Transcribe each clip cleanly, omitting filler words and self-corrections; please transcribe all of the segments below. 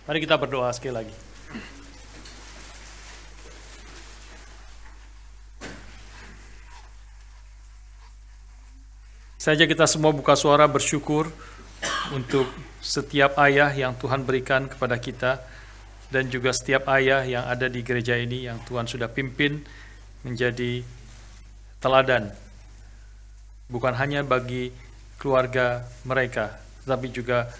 Mari kita berdoa sekali lagi. Saja kita semua buka suara bersyukur untuk setiap ayah yang Tuhan berikan kepada kita, dan juga setiap ayah yang ada di gereja ini yang Tuhan sudah pimpin menjadi teladan, bukan hanya bagi keluarga mereka, tetapi juga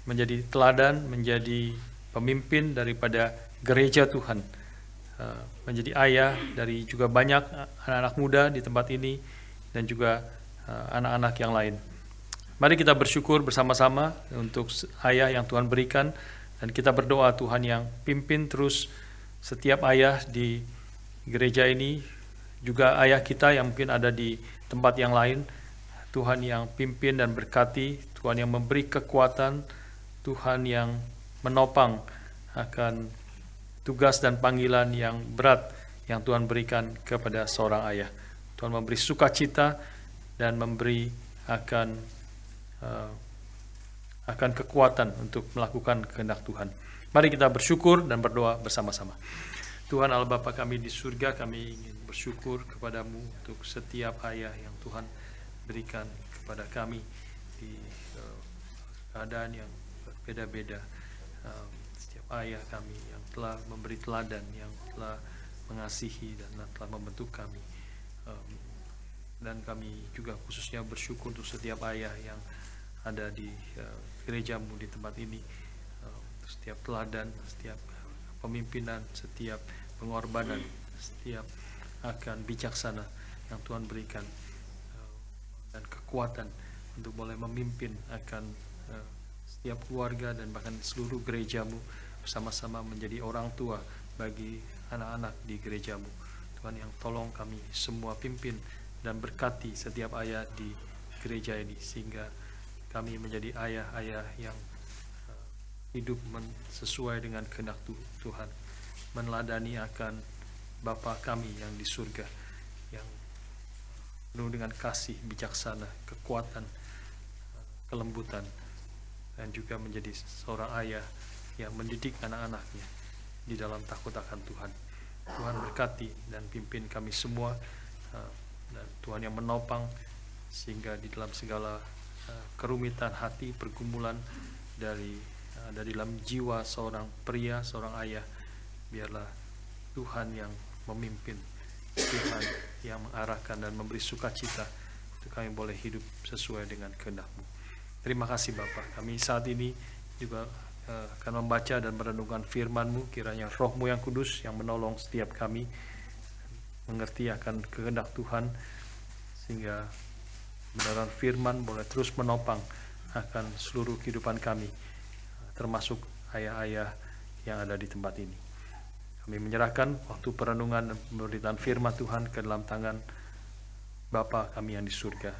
menjadi teladan, menjadi pemimpin daripada gereja Tuhan, menjadi ayah dari juga banyak anak-anak muda di tempat ini, dan juga anak-anak yang lain. Mari kita bersyukur bersama-sama untuk ayah yang Tuhan berikan, dan kita berdoa Tuhan yang pimpin terus setiap ayah di gereja ini, juga ayah kita yang mungkin ada di tempat yang lain. Tuhan yang pimpin dan berkati, Tuhan yang memberi kekuatan, Tuhan yang menopang akan tugas dan panggilan yang berat yang Tuhan berikan kepada seorang ayah. Tuhan memberi sukacita dan memberi akan kekuatan untuk melakukan kehendak Tuhan. Mari kita bersyukur dan berdoa bersama-sama. Tuhan Allah Bapa kami di surga, kami ingin bersyukur kepadamu untuk setiap ayah yang Tuhan berikan kepada kami di keadaan yang berbeda-beda. Setiap ayah kami yang telah memberi teladan, yang telah mengasihi dan telah membentuk kami. Dan kami juga khususnya bersyukur untuk setiap ayah yang ada di gerejamu di tempat ini, setiap teladan, setiap pemimpinan, setiap pengorbanan, setiap akan bijaksana yang Tuhan berikan, dan kekuatan untuk boleh memimpin akan setiap keluarga dan bahkan seluruh gerejamu, bersama-sama menjadi orang tua bagi anak-anak di gerejamu. Tuhan yang tolong kami semua pimpin dan berkati setiap ayah di gereja ini, sehingga kami menjadi ayah-ayah yang hidup sesuai dengan kehendak Tuhan, meneladani akan Bapa kami yang di surga, yang penuh dengan kasih, bijaksana, kekuatan, kelembutan, dan juga menjadi seorang ayah yang mendidik anak-anaknya di dalam takut akan Tuhan. Tuhan berkati dan pimpin kami semua, dan Tuhan yang menopang, sehingga di dalam segala kerumitan hati, pergumulan dari dalam jiwa seorang pria, seorang ayah, biarlah Tuhan yang memimpin, Tuhan yang mengarahkan dan memberi sukacita untuk kami boleh hidup sesuai dengan kehendak-Mu. Terima kasih Bapa. Kami saat ini juga akan membaca dan merenungkan firman-Mu. Kiranya Roh-Mu yang kudus yang menolong setiap kami mengerti akan kehendak Tuhan, sehingga benaran firman boleh terus menopang akan seluruh kehidupan kami, termasuk ayah-ayah yang ada di tempat ini. Kami menyerahkan waktu perenungan dan pemberitaan firman Tuhan ke dalam tangan Bapa kami yang di surga.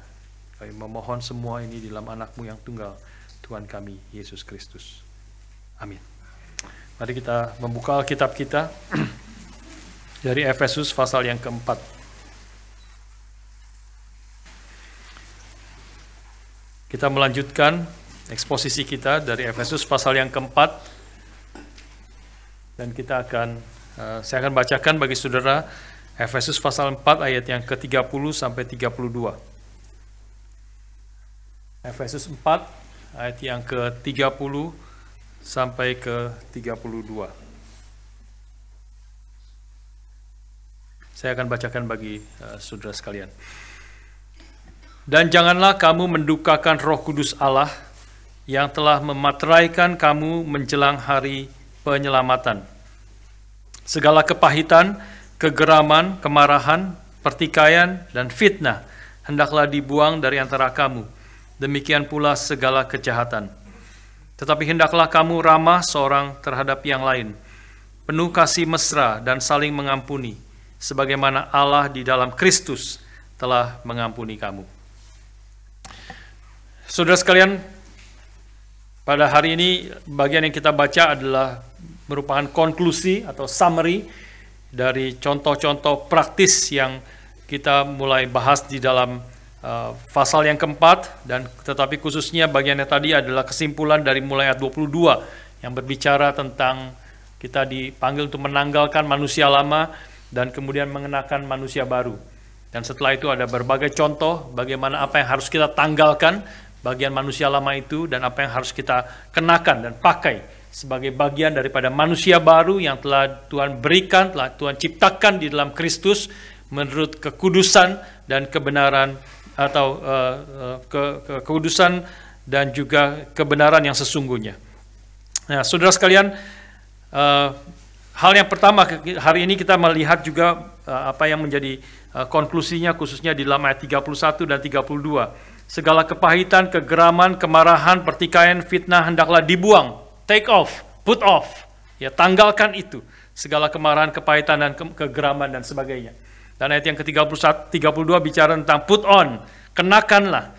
Kami memohon semua ini di dalam anak-Mu yang tunggal, Tuhan kami, Yesus Kristus. Amin. Mari kita membuka Alkitab kita dari Efesus pasal yang keempat. Kita melanjutkan eksposisi kita dari Efesus pasal yang keempat, dan saya akan bacakan bagi saudara Efesus pasal 4 ayat yang ke-30 sampai 32. Efesus 4 ayat yang ke-30 sampai ke-32. Saya akan bacakan bagi saudara sekalian. Dan janganlah kamu mendukakan Roh Kudus Allah yang telah memateraikan kamu menjelang hari penyelamatan. Segala kepahitan, kegeraman, kemarahan, pertikaian, dan fitnah hendaklah dibuang dari antara kamu. Demikian pula segala kejahatan. Tetapi hendaklah kamu ramah seorang terhadap yang lain, penuh kasih mesra dan saling mengampuni, sebagaimana Allah di dalam Kristus telah mengampuni kamu. Saudara sekalian, pada hari ini bagian yang kita baca adalah merupakan konklusi atau summary dari contoh-contoh praktis yang kita mulai bahas di dalam pasal yang keempat, dan tetapi khususnya bagian yang tadi adalah kesimpulan dari mulai ayat 22 yang berbicara tentang kita dipanggil untuk menanggalkan manusia lama dan kemudian mengenakan manusia baru. Dan setelah itu ada berbagai contoh bagaimana apa yang harus kita tanggalkan bagian manusia lama itu dan apa yang harus kita kenakan dan pakai sebagai bagian daripada manusia baru yang telah Tuhan berikan, telah Tuhan ciptakan di dalam Kristus menurut kekudusan dan kebenaran atau kekudusan dan juga kebenaran yang sesungguhnya. Nah, saudara sekalian, hal yang pertama hari ini kita melihat juga apa yang menjadi konklusinya khususnya di dalam ayat 31 dan 32. Segala kepahitan, kegeraman, kemarahan, pertikaian, fitnah hendaklah dibuang. Take off, put off. Ya, tanggalkan itu. Segala kemarahan, kepahitan dan kegeraman dan sebagainya. Dan ayat yang ke-31, 32 bicara tentang put on. Kenakanlah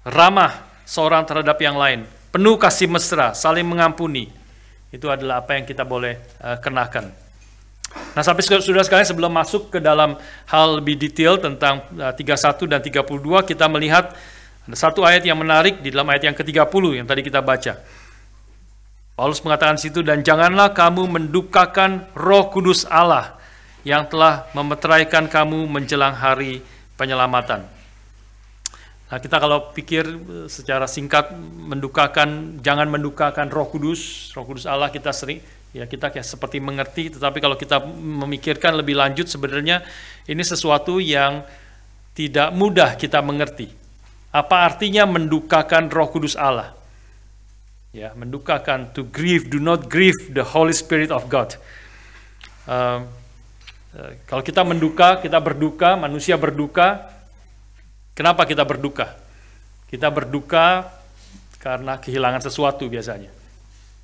ramah seorang terhadap yang lain. Penuh kasih mesra, saling mengampuni. Itu adalah apa yang kita boleh kenakan. Nah, sampai saudara sekalian sebelum masuk ke dalam hal lebih detail tentang 31 dan 32, kita melihat ada satu ayat yang menarik di dalam ayat yang ke-30 yang tadi kita baca. Paulus mengatakan situ, dan janganlah kamu mendukakan Roh Kudus Allah yang telah memeteraikan kamu menjelang hari penyelamatan. Nah, kita kalau pikir secara singkat jangan mendukakan Roh Kudus Allah, kita sering kita seperti mengerti, tetapi kalau kita memikirkan lebih lanjut sebenarnya ini sesuatu yang tidak mudah kita mengerti. Apa artinya mendukakan Roh Kudus Allah? Ya, mendukakan, to grieve, do not grieve the Holy Spirit of God. Kalau kita menduka, kita berduka, manusia berduka. Kenapa kita berduka? Kita berduka karena kehilangan sesuatu biasanya.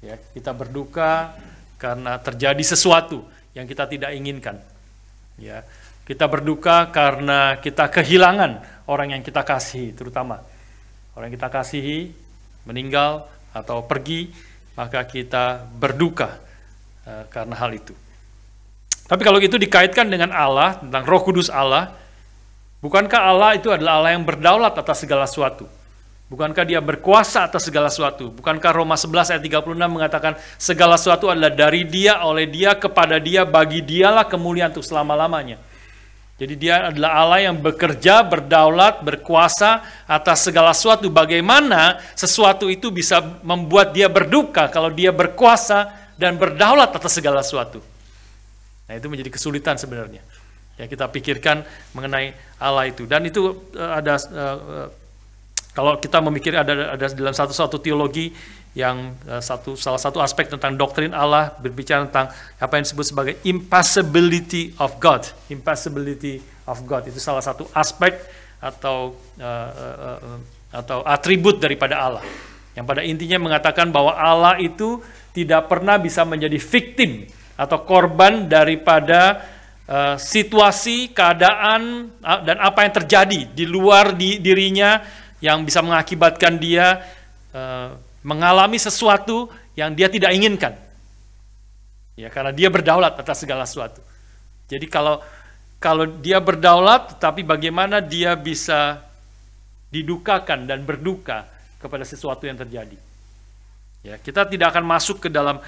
Ya, kita berduka karena terjadi sesuatu yang kita tidak inginkan. Ya, kita berduka karena kita kehilangan orang yang kita kasihi, terutama orang yang kita kasihi meninggal atau pergi, maka kita berduka karena hal itu. Tapi kalau itu dikaitkan dengan Allah, tentang Roh Kudus Allah, bukankah Allah itu adalah Allah yang berdaulat atas segala sesuatu? Bukankah dia berkuasa atas segala sesuatu? Bukankah Roma 11 ayat 36 mengatakan segala sesuatu adalah dari dia, oleh dia, kepada dia, bagi dialah kemuliaan untuk selama-lamanya. Jadi dia adalah Allah yang bekerja, berdaulat, berkuasa atas segala sesuatu. Bagaimana sesuatu itu bisa membuat dia berduka kalau dia berkuasa dan berdaulat atas segala sesuatu? Nah, itu menjadi kesulitan sebenarnya. Ya, kita pikirkan mengenai Allah itu. Dan itu ada kalau kita memikir ada dalam satu teologi yang salah satu aspek tentang doktrin Allah berbicara tentang apa yang disebut sebagai impassibility of God. Impassibility of God itu salah satu aspek atau atribut daripada Allah. Yang pada intinya mengatakan bahwa Allah itu tidak pernah bisa menjadi victim atau korban daripada situasi, keadaan, dan apa yang terjadi di luar dirinya yang bisa mengakibatkan dia mengalami sesuatu yang dia tidak inginkan. Ya, karena dia berdaulat atas segala sesuatu. Jadi kalau dia berdaulat, tetapi bagaimana dia bisa didukakan dan berduka kepada sesuatu yang terjadi. Ya, kita tidak akan masuk ke dalam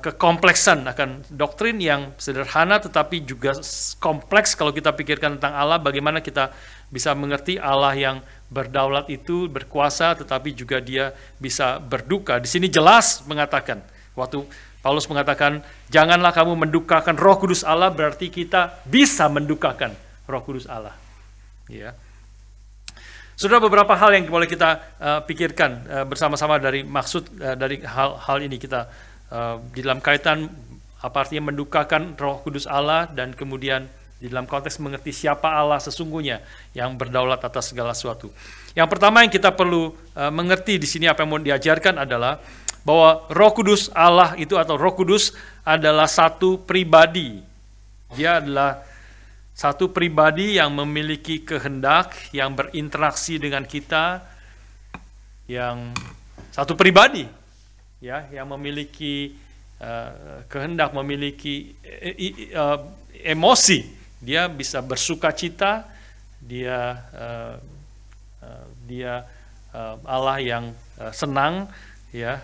kekompleksan akan doktrin yang sederhana tetapi juga kompleks kalau kita pikirkan tentang Allah, bagaimana kita bisa mengerti Allah yang berdaulat itu, berkuasa, tetapi juga dia bisa berduka. Di sini jelas mengatakan, waktu Paulus mengatakan, janganlah kamu mendukakan Roh Kudus Allah, berarti kita bisa mendukakan Roh Kudus Allah. Ya. Sudah beberapa hal yang boleh kita pikirkan bersama-sama dari maksud dari hal ini kita di dalam kaitan apa artinya mendukakan Roh Kudus Allah, dan kemudian di dalam konteks mengerti siapa Allah sesungguhnya yang berdaulat atas segala sesuatu. Yang pertama yang kita perlu mengerti di sini, apa yang mau diajarkan adalah bahwa Roh Kudus Allah itu atau Roh Kudus adalah satu pribadi. Dia adalah satu pribadi yang memiliki kehendak, yang berinteraksi dengan kita, yang satu pribadi, ya, yang memiliki kehendak, memiliki emosi. Dia bisa bersuka cita, dia Allah yang senang, ya,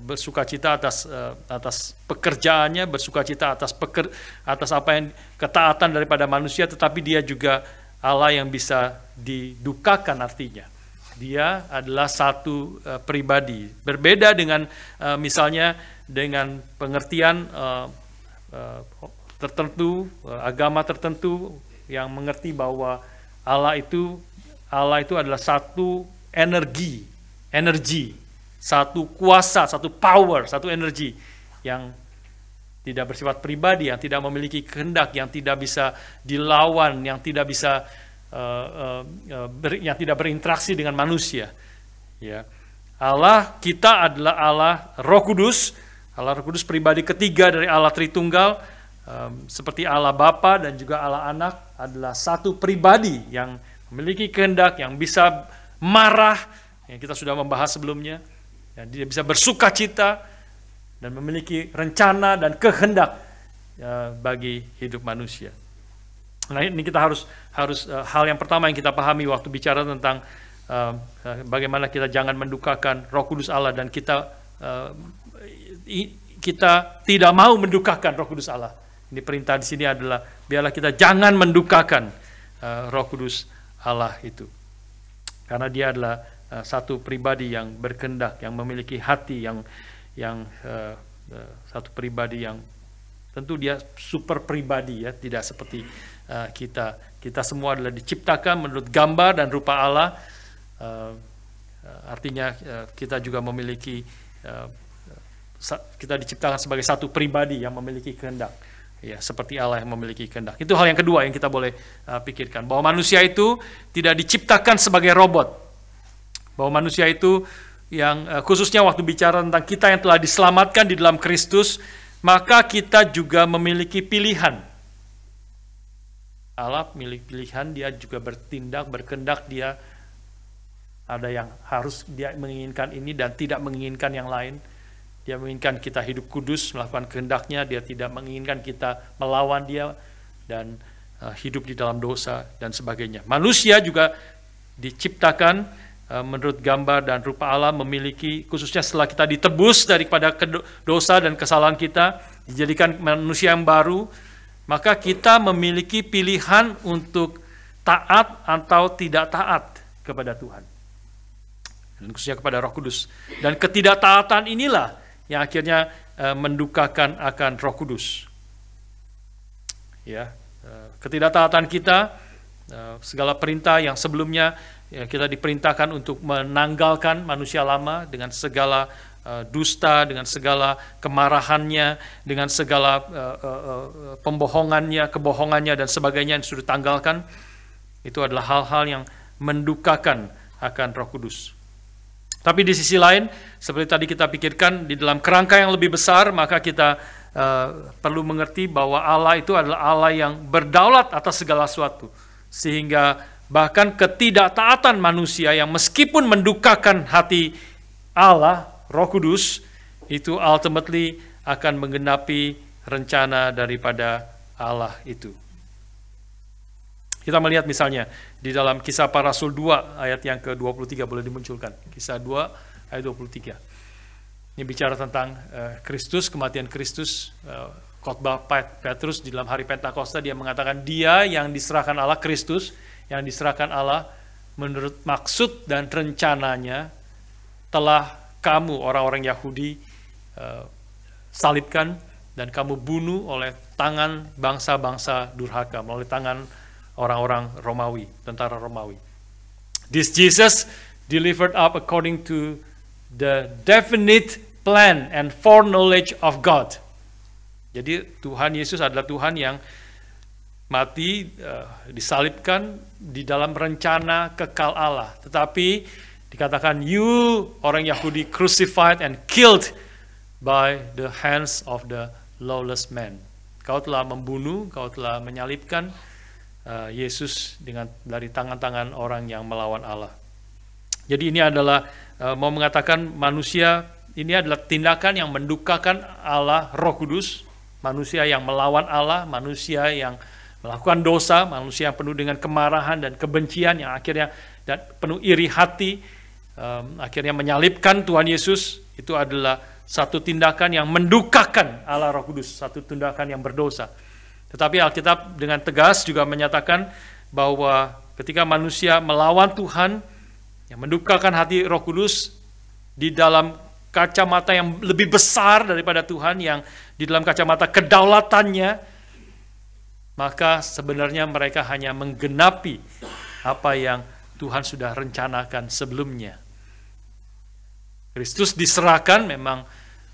bersukacita atas pekerjaannya, bersukacita atas apa yang ketaatan daripada manusia, tetapi dia juga Allah yang bisa didukakan. Artinya dia adalah satu pribadi, berbeda dengan misalnya dengan pengertian tertentu, agama tertentu yang mengerti bahwa Allah itu adalah satu energi, satu kuasa, satu power, satu energi yang tidak bersifat pribadi, yang tidak memiliki kehendak, yang tidak bisa dilawan, yang tidak bisa yang tidak berinteraksi dengan manusia. Ya, Allah kita adalah Allah Roh Kudus. Allah Roh Kudus pribadi ketiga dari Allah Tritunggal, seperti Allah Bapa dan juga Allah Anak, adalah satu pribadi yang memiliki kehendak, yang bisa marah, yang kita sudah membahas sebelumnya. Dan dia bisa bersukacita dan memiliki rencana dan kehendak bagi hidup manusia. Nah, ini kita harus hal yang pertama yang kita pahami waktu bicara tentang bagaimana kita jangan mendukakan Roh Kudus Allah, dan kita tidak mau mendukakan Roh Kudus Allah. Ini perintah di sini adalah biarlah kita jangan mendukakan Roh Kudus Allah itu, karena dia adalah satu pribadi yang berkehendak, yang memiliki hati, yang satu pribadi yang tentu dia super pribadi, ya, tidak seperti kita. Kita semua adalah diciptakan menurut gambar dan rupa Allah. Artinya kita juga memiliki, kita diciptakan sebagai satu pribadi yang memiliki kehendak, ya, seperti Allah yang memiliki kehendak. Itu hal yang kedua yang kita boleh pikirkan, bahwa manusia itu tidak diciptakan sebagai robot. Bahwa manusia itu yang khususnya waktu bicara tentang kita yang telah diselamatkan di dalam Kristus, maka kita juga memiliki pilihan. Allah memiliki pilihan, dia juga bertindak, berkehendak, dia ada yang harus dia menginginkan ini dan tidak menginginkan yang lain. Dia menginginkan kita hidup kudus, melakukan kehendaknya, dia tidak menginginkan kita melawan dia dan hidup di dalam dosa dan sebagainya. Manusia juga diciptakan menurut gambar dan rupa Allah, memiliki, khususnya setelah kita ditebus daripada dosa dan kesalahan kita, dijadikan manusia yang baru, maka kita memiliki pilihan untuk taat atau tidak taat kepada Tuhan, dan khususnya kepada Roh Kudus. Dan ketidaktaatan inilah yang akhirnya mendukakan akan Roh Kudus. Ya, ketidaktaatan kita, segala perintah yang sebelumnya, ya, kita diperintahkan untuk menanggalkan manusia lama dengan segala dusta, dengan segala kemarahannya, dengan segala pembohongannya, kebohongannya dan sebagainya yang sudah ditanggalkan. Itu adalah hal-hal yang mendukakan akan Roh Kudus. Tapi di sisi lain, seperti tadi kita pikirkan, di dalam kerangka yang lebih besar, maka kita perlu mengerti bahwa Allah itu adalah Allah yang berdaulat atas segala sesuatu. Sehingga bahkan ketidaktaatan manusia yang meskipun mendukakan hati Allah, Roh Kudus, itu ultimately akan menggenapi rencana daripada Allah itu. Kita melihat misalnya di dalam Kisah Para Rasul 2 ayat yang ke-23, boleh dimunculkan. Kisah 2 ayat 23. Ini bicara tentang Kristus, kematian Kristus, khotbah Petrus di dalam hari Pentakosta. Dia mengatakan dia yang diserahkan Allah, Kristus yang diserahkan Allah menurut maksud dan rencananya telah kamu orang-orang Yahudi salibkan dan kamu bunuh oleh tangan bangsa-bangsa durhaka, melalui tangan orang-orang Romawi, tentara Romawi. This Jesus delivered up according to the definite plan and foreknowledge of God. Jadi Tuhan Yesus adalah Tuhan yang mati, disalibkan di dalam rencana kekal Allah. Tetapi dikatakan you, orang Yahudi, crucified and killed by the hands of the lawless man. Kau telah membunuh, kau telah menyalibkan Yesus dari tangan-tangan orang yang melawan Allah. Jadi ini adalah mau mengatakan manusia ini adalah tindakan yang mendukakan Allah, Roh Kudus, manusia yang melawan Allah, manusia yang melakukan dosa, manusia yang penuh dengan kemarahan dan kebencian yang akhirnya dan penuh iri hati, akhirnya menyalibkan Tuhan Yesus Itu adalah satu tindakan yang mendukakan Allah Roh Kudus, satu tindakan yang berdosa. Tetapi Alkitab dengan tegas juga menyatakan bahwa ketika manusia melawan Tuhan, yang mendukakan hati Roh Kudus di dalam kacamata yang lebih besar daripada Tuhan, yang di dalam kacamata kedaulatannya, maka sebenarnya mereka hanya menggenapi apa yang Tuhan sudah rencanakan sebelumnya. Kristus diserahkan memang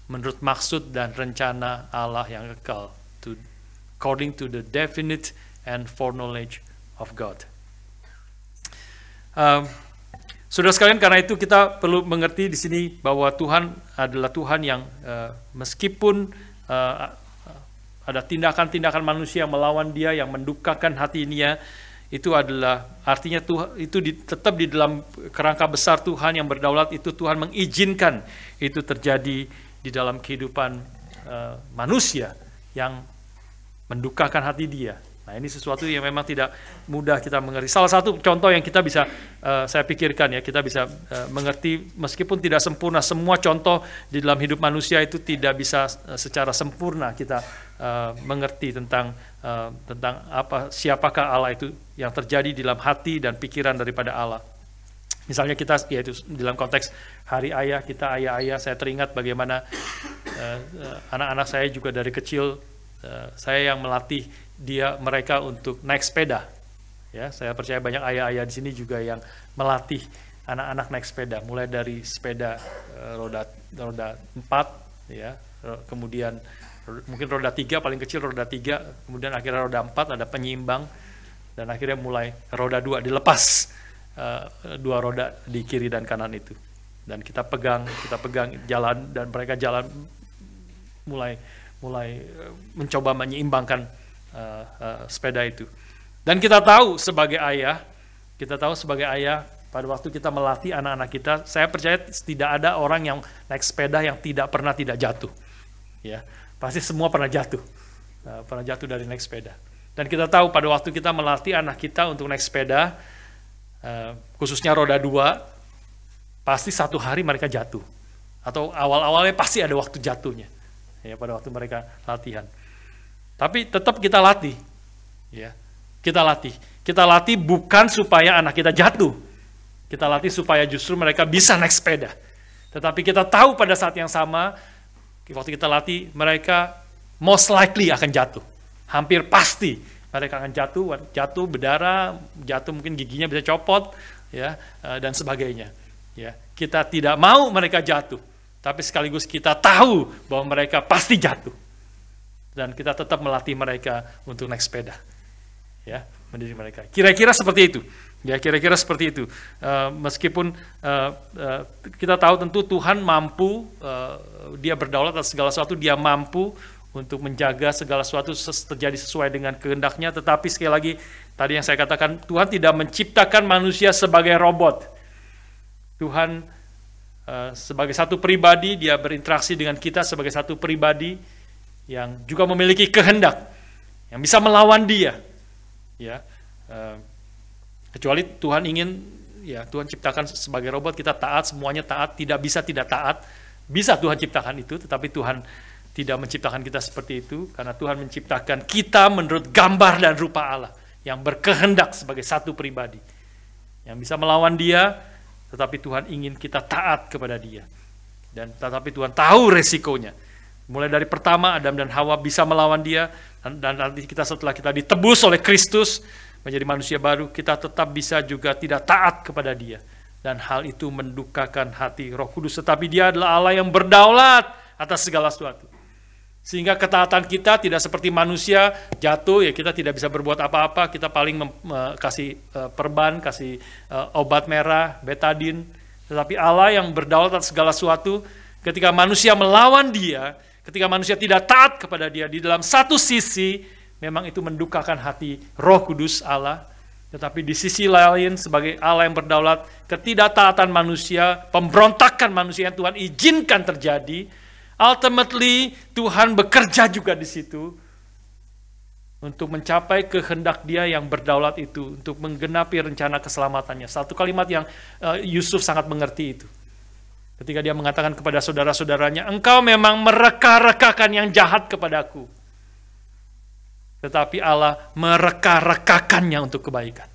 menurut maksud dan rencana Allah yang kekal, according to the definite and foreknowledge of God. Saudara sekalian, karena itu kita perlu mengerti di sini bahwa Tuhan adalah Tuhan yang meskipun ada tindakan-tindakan manusia yang melawan Dia, yang mendukakan hati Dia, itu adalah artinya Tuhan itu tetap di dalam kerangka besar Tuhan yang berdaulat. Itu Tuhan mengizinkan itu terjadi di dalam kehidupan manusia yang mendukakan hati Dia. Nah, ini sesuatu yang memang tidak mudah kita mengerti. Salah satu contoh yang kita bisa saya pikirkan, ya, kita bisa mengerti meskipun tidak sempurna. Semua contoh di dalam hidup manusia itu tidak bisa secara sempurna kita mengerti tentang siapakah Allah itu yang terjadi di dalam hati dan pikiran daripada Allah. Misalnya kita, yaitu dalam konteks Hari Ayah, kita ayah-ayah, saya teringat bagaimana anak-anak saya juga dari kecil, saya yang melatih mereka untuk naik sepeda. Ya, saya percaya banyak ayah-ayah di sini juga yang melatih anak-anak naik sepeda, mulai dari sepeda roda 4, ya, kemudian mungkin roda 3, paling kecil roda 3, kemudian akhirnya roda 4, ada penyeimbang, dan akhirnya mulai roda 2, dilepas 2 roda di kiri dan kanan itu. Dan kita pegang jalan, dan mereka jalan mulai mencoba menyeimbangkan sepeda itu. Dan kita tahu sebagai ayah pada waktu kita melatih anak-anak kita, saya percaya tidak ada orang yang naik sepeda yang tidak pernah tidak jatuh. Ya, pasti semua pernah jatuh dari naik sepeda. Dan kita tahu pada waktu kita melatih anak kita untuk naik sepeda, khususnya roda 2, pasti satu hari mereka jatuh. Atau awal-awalnya pasti ada waktu jatuhnya, ya, pada waktu mereka latihan. Tapi tetap kita latih, ya, kita latih bukan supaya anak kita jatuh, kita latih supaya justru mereka bisa naik sepeda. Tetapi kita tahu pada saat yang sama, waktu kita latih, mereka most likely akan jatuh, hampir pasti mereka akan jatuh berdarah, jatuh mungkin giginya bisa copot, ya, dan sebagainya. Ya, kita tidak mau mereka jatuh, tapi sekaligus kita tahu bahwa mereka pasti jatuh. Dan kita tetap melatih mereka untuk naik sepeda, ya, mendidik mereka. Kira-kira seperti itu, ya, kira-kira seperti itu. Meskipun kita tahu tentu Tuhan mampu, Dia berdaulat atas segala sesuatu, Dia mampu untuk menjaga segala sesuatu terjadi sesuai dengan kehendak-Nya. Tetapi sekali lagi, tadi yang saya katakan, Tuhan tidak menciptakan manusia sebagai robot. Tuhan sebagai satu pribadi, Dia berinteraksi dengan kita sebagai satu pribadi yang juga memiliki kehendak, yang bisa melawan Dia, ya. Kecuali Tuhan ingin, ya, Tuhan ciptakan sebagai robot, kita taat, semuanya taat, tidak bisa tidak taat. Bisa Tuhan ciptakan itu, tetapi Tuhan tidak menciptakan kita seperti itu, karena Tuhan menciptakan kita menurut gambar dan rupa Allah, yang berkehendak sebagai satu pribadi, yang bisa melawan Dia, tetapi Tuhan ingin kita taat kepada Dia. Dan tetapi Tuhan tahu resikonya. Mulai dari pertama Adam dan Hawa bisa melawan Dia, dan nanti kita setelah kita ditebus oleh Kristus menjadi manusia baru, kita tetap bisa juga tidak taat kepada Dia. Dan hal itu mendukakan hati Roh Kudus. Tetapi Dia adalah Allah yang berdaulat atas segala sesuatu. Sehingga ketaatan kita tidak seperti manusia, jatuh, ya, kita tidak bisa berbuat apa-apa, kita paling kasih perban, kasih obat merah, betadin. Tetapi Allah yang berdaulat atas segala sesuatu, ketika manusia melawan Dia, ketika manusia tidak taat kepada Dia, di dalam satu sisi memang itu mendukakan hati Roh Kudus Allah, tetapi di sisi lain sebagai Allah yang berdaulat, ketidaktaatan manusia, pemberontakan manusia yang Tuhan izinkan terjadi, ultimately Tuhan bekerja juga di situ untuk mencapai kehendak Dia yang berdaulat itu, untuk menggenapi rencana keselamatannya. Satu kalimat yang Yusuf sangat mengerti itu. Ketika dia mengatakan kepada saudara-saudaranya, engkau memang mereka-rekakan yang jahat kepadaku. Tetapi Allah mereka-rekakannya untuk kebaikan.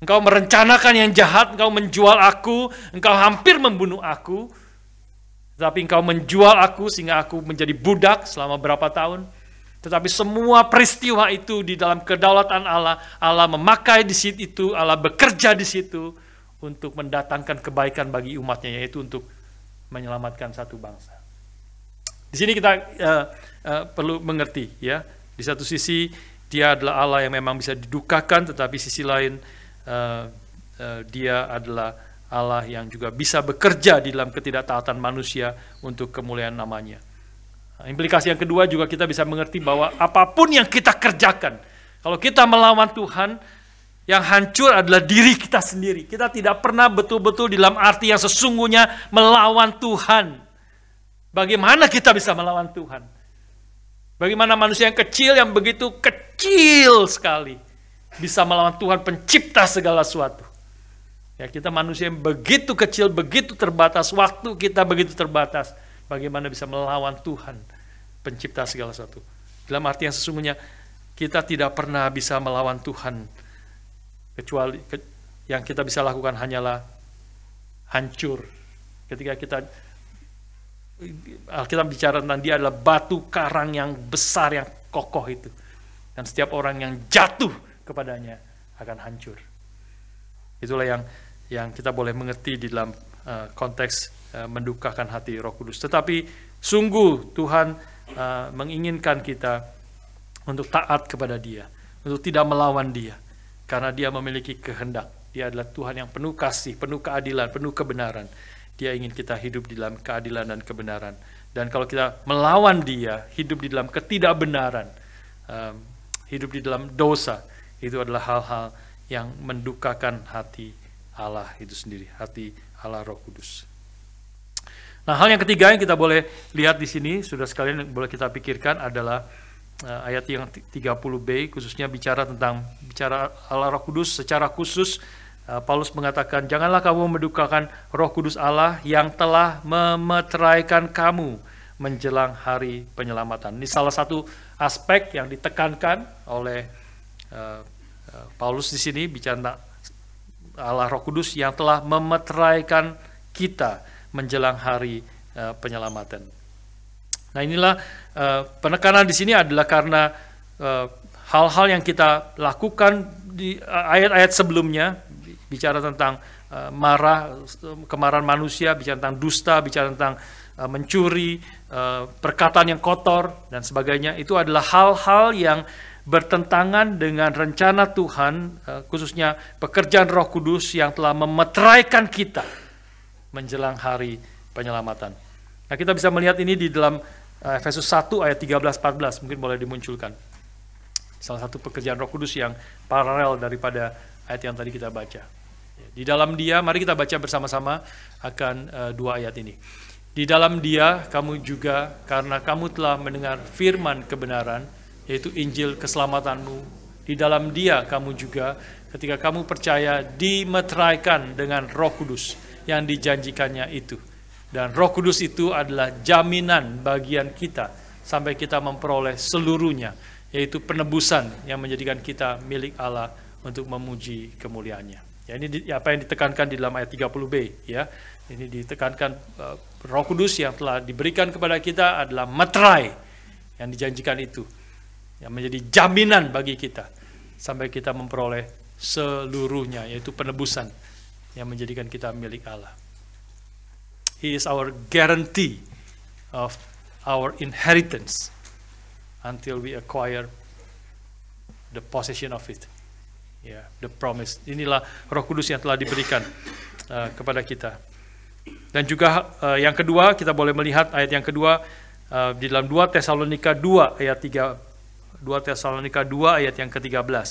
Engkau merencanakan yang jahat, engkau menjual aku, engkau hampir membunuh aku. Tetapi engkau menjual aku sehingga aku menjadi budak selama berapa tahun. Tetapi semua peristiwa itu di dalam kedaulatan Allah, Allah memakai di situ, Allah bekerja di situ untuk mendatangkan kebaikan bagi umatnya, yaitu untuk menyelamatkan satu bangsa. Di sini kita perlu mengerti, ya. Di satu sisi dia adalah Allah yang memang bisa didukakan, tetapi sisi lain dia adalah Allah yang juga bisa bekerja di dalam ketidaktaatan manusia untuk kemuliaan namanya. Implikasi yang kedua juga kita bisa mengerti bahwa apapun yang kita kerjakan, kalau kita melawan Tuhan, yang hancur adalah diri kita sendiri. Kita tidak pernah betul-betul dalam arti yang sesungguhnya melawan Tuhan. Bagaimana kita bisa melawan Tuhan? Bagaimana manusia yang kecil, yang begitu kecil sekali, bisa melawan Tuhan pencipta segala sesuatu. Ya, kita manusia yang begitu kecil, begitu terbatas, waktu kita begitu terbatas. Bagaimana bisa melawan Tuhan, pencipta segala sesuatu. Dalam arti yang sesungguhnya, kita tidak pernah bisa melawan Tuhan, kecuali yang kita bisa lakukan hanyalah hancur. Ketika Alkitab bicara tentang dia adalah batu karang yang besar, yang kokoh itu. Dan setiap orang yang jatuh kepadanya akan hancur. Itulah yang kita boleh mengerti di dalam konteks mendukakan hati Roh Kudus. Tetapi sungguh Tuhan menginginkan kita untuk taat kepada Dia, untuk tidak melawan Dia, karena Dia memiliki kehendak. Dia adalah Tuhan yang penuh kasih, penuh keadilan, penuh kebenaran. Dia ingin kita hidup di dalam keadilan dan kebenaran. Dan kalau kita melawan Dia, hidup di dalam ketidakbenaran, hidup di dalam dosa, itu adalah hal-hal yang mendukakan hati Allah itu sendiri, hati Allah Roh Kudus. Nah, hal yang ketiga yang kita boleh lihat di sini, sudah sekalian boleh kita pikirkan adalah ayat yang 30b, khususnya bicara Allah Roh Kudus secara khusus. Paulus mengatakan, janganlah kamu mendukakan Roh Kudus Allah yang telah memeteraikan kamu menjelang hari penyelamatan. Ini salah satu aspek yang ditekankan oleh Paulus di sini, bicara tentang Allah Roh Kudus yang telah memeteraikan kita menjelang hari penyelamatan. Nah, inilah penekanan di sini adalah karena hal-hal yang kita lakukan di ayat-ayat sebelumnya, bicara tentang kemarahan manusia, bicara tentang dusta, bicara tentang mencuri, perkataan yang kotor, dan sebagainya. Itu adalah hal-hal yang bertentangan dengan rencana Tuhan, khususnya pekerjaan Roh Kudus yang telah memeteraikan kita menjelang hari penyelamatan. Nah, kita bisa melihat ini di dalam Efesus 1 ayat 13-14, mungkin boleh dimunculkan. Salah satu pekerjaan Roh Kudus yang paralel daripada ayat yang tadi kita baca. Di dalam Dia, mari kita baca bersama-sama akan dua ayat ini. Di dalam Dia kamu juga, karena kamu telah mendengar firman kebenaran, yaitu Injil keselamatanmu. Di dalam Dia kamu juga, ketika kamu percaya, dimeteraikan dengan Roh Kudus yang dijanjikannya itu. Dan Roh Kudus itu adalah jaminan bagian kita sampai kita memperoleh seluruhnya, yaitu penebusan yang menjadikan kita milik Allah untuk memuji kemuliaannya. Ya, ini apa yang ditekankan di dalam ayat 30b, ya. Ini ditekankan Roh Kudus yang telah diberikan kepada kita adalah meterai yang dijanjikan itu, yang menjadi jaminan bagi kita sampai kita memperoleh seluruhnya, yaitu penebusan yang menjadikan kita milik Allah. He is our guarantee of our inheritance until we acquire the possession of it. Ya, the promise. Inilah Roh Kudus yang telah diberikan kepada kita. Dan juga yang kedua, kita boleh melihat ayat yang kedua di dalam 2 Tesalonika 2 ayat 3. 2 Tesalonika 2 ayat yang ke-13.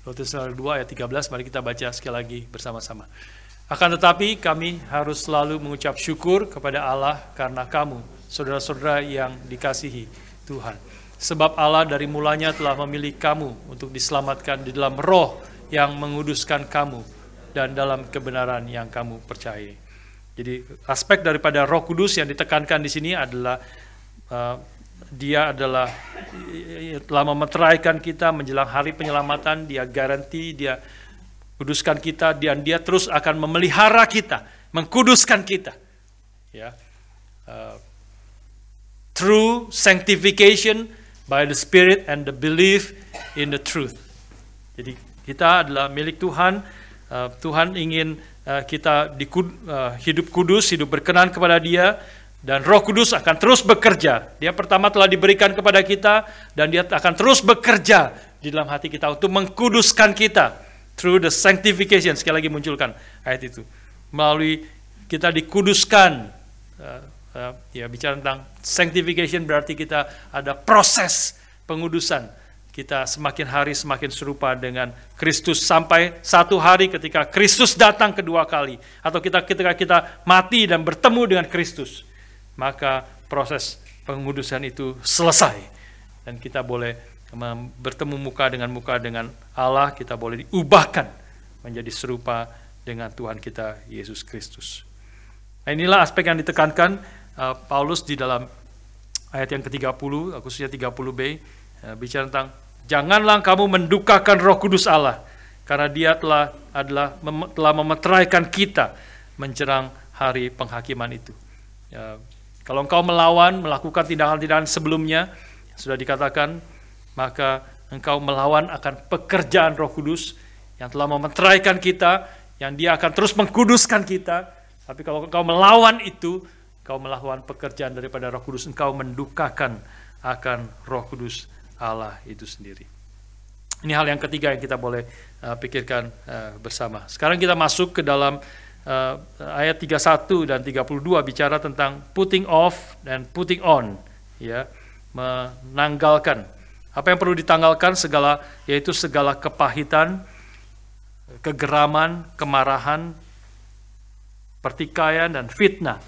2 Tesalonika 2 ayat 13, mari kita baca sekali lagi bersama-sama. Akan tetapi kami harus selalu mengucap syukur kepada Allah karena kamu, saudara-saudara yang dikasihi Tuhan. Sebab Allah dari mulanya telah memilih kamu untuk diselamatkan di dalam roh yang menguduskan kamu dan dalam kebenaran yang kamu percayai. Jadi aspek daripada Roh Kudus yang ditekankan di sini adalah dia adalah telah memeteraikan kita menjelang hari penyelamatan. Dia garanti, dia kuduskan kita, dan dia terus akan memelihara kita, mengkuduskan kita. Ya, through sanctification by the Spirit and the belief in the truth. Jadi kita adalah milik Tuhan. Tuhan ingin kita hidup kudus, hidup berkenan kepada Dia, dan Roh Kudus akan terus bekerja. Dia pertama telah diberikan kepada kita, dan Dia akan terus bekerja di dalam hati kita untuk mengkuduskan kita through the sanctification. Sekali lagi munculkan ayat itu. Melalui kita dikuduskan. Ya, bicara tentang sanctification berarti kita ada proses pengudusan. Kita semakin hari semakin serupa dengan Kristus sampai satu hari ketika Kristus datang kedua kali, atau ketika kita mati dan bertemu dengan Kristus, maka proses pengudusan itu selesai dan kita boleh bertemu muka dengan Allah. Kita boleh diubahkan menjadi serupa dengan Tuhan kita Yesus Kristus. Nah, inilah aspek yang ditekankan Paulus di dalam ayat yang ke-30, khususnya 30b, bicara tentang janganlah kamu mendukakan Roh Kudus Allah, karena Dia telah memeteraikan kita menjelang hari penghakiman itu. Kalau engkau melakukan tindakan-tindakan sebelumnya sudah dikatakan, maka engkau melawan akan pekerjaan Roh Kudus yang telah memeteraikan kita, yang Dia akan terus mengkuduskan kita. Tapi kalau engkau melawan itu, engkau melawan pekerjaan daripada Roh Kudus, engkau mendukakan akan Roh Kudus Allah itu sendiri. Ini hal yang ketiga yang kita boleh pikirkan bersama. Sekarang kita masuk ke dalam ayat 31 dan 32 bicara tentang putting off dan putting on, ya, menanggalkan. Apa yang perlu ditanggalkan? Yaitu segala kepahitan, kegeraman, kemarahan, pertikaian dan fitnah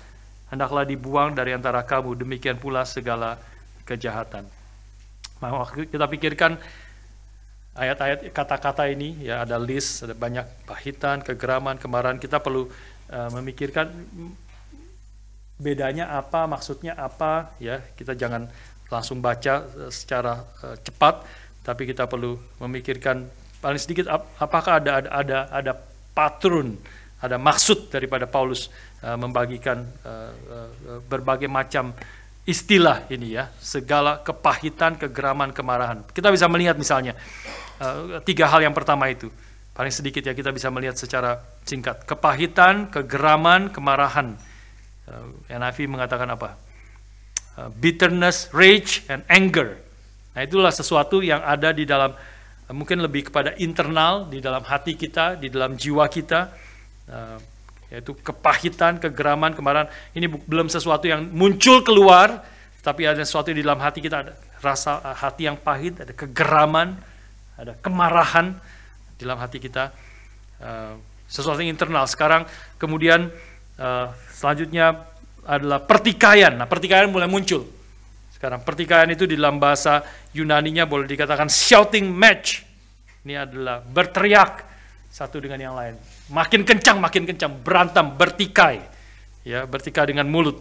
hendaklah dibuang dari antara kamu, demikian pula segala kejahatan. Nah, kita pikirkan ayat-ayat kata-kata ini, ya, ada list, ada banyak pahitan, kegeraman, kemarahan. Kita perlu memikirkan bedanya apa, maksudnya apa, ya. Kita jangan langsung baca secara cepat, tapi kita perlu memikirkan paling sedikit apakah ada pattern, ada maksud daripada Paulus membagikan berbagai macam istilah ini, ya, segala kepahitan, kegeraman, kemarahan. Kita bisa melihat misalnya tiga hal yang pertama itu, paling sedikit ya kita bisa melihat secara singkat. Kepahitan, kegeraman, kemarahan. NIV mengatakan apa? Bitterness, rage, and anger. Nah, itulah sesuatu yang ada di dalam, mungkin lebih kepada internal, di dalam hati kita, di dalam jiwa kita, yaitu kepahitan, kegeraman, kemarahan. Ini belum sesuatu yang muncul keluar, tapi ada sesuatu di dalam hati kita, ada rasa hati yang pahit, ada kegeraman, ada kemarahan di dalam hati kita, sesuatu yang internal. Sekarang kemudian selanjutnya adalah pertikaian. Nah, pertikaian mulai muncul. Sekarang pertikaian itu di dalam bahasa Yunaninya boleh dikatakan shouting match. Ini adalah berteriak satu dengan yang lain. Makin kencang, berantem, bertikai. Ya, bertikai dengan mulut.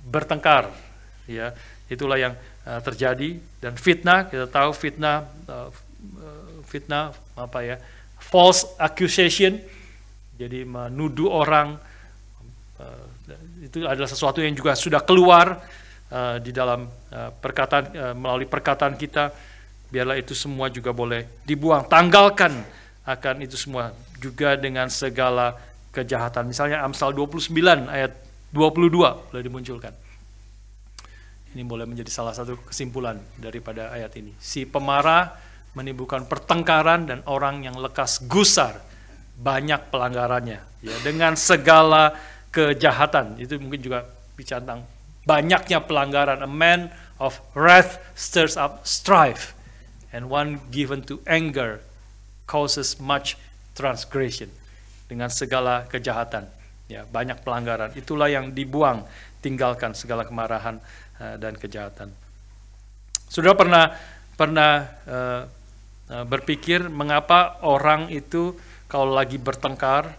Bertengkar. Ya, itulah yang terjadi. Dan fitnah, kita tahu fitnah apa ya? False accusation. Jadi menuduh orang, itu adalah sesuatu yang juga sudah keluar di dalam perkataan, melalui perkataan kita. Biarlah itu semua juga boleh dibuang, tanggalkan akan itu semua juga dengan segala kejahatan. Misalnya Amsal 29 ayat 22 boleh dimunculkan. Ini boleh menjadi salah satu kesimpulan daripada ayat ini. Si pemarah menimbulkan pertengkaran dan orang yang lekas gusar banyak pelanggarannya, ya, dengan segala kejahatan. Itu mungkin juga bicara tentang banyaknya pelanggaran. A man of wrath stirs up strife, and one given to anger causes much transgression. Dengan segala kejahatan, ya, banyak pelanggaran. Itulah yang dibuang, tinggalkan segala kemarahan dan kejahatan. Sudah pernah berpikir mengapa orang itu kalau lagi bertengkar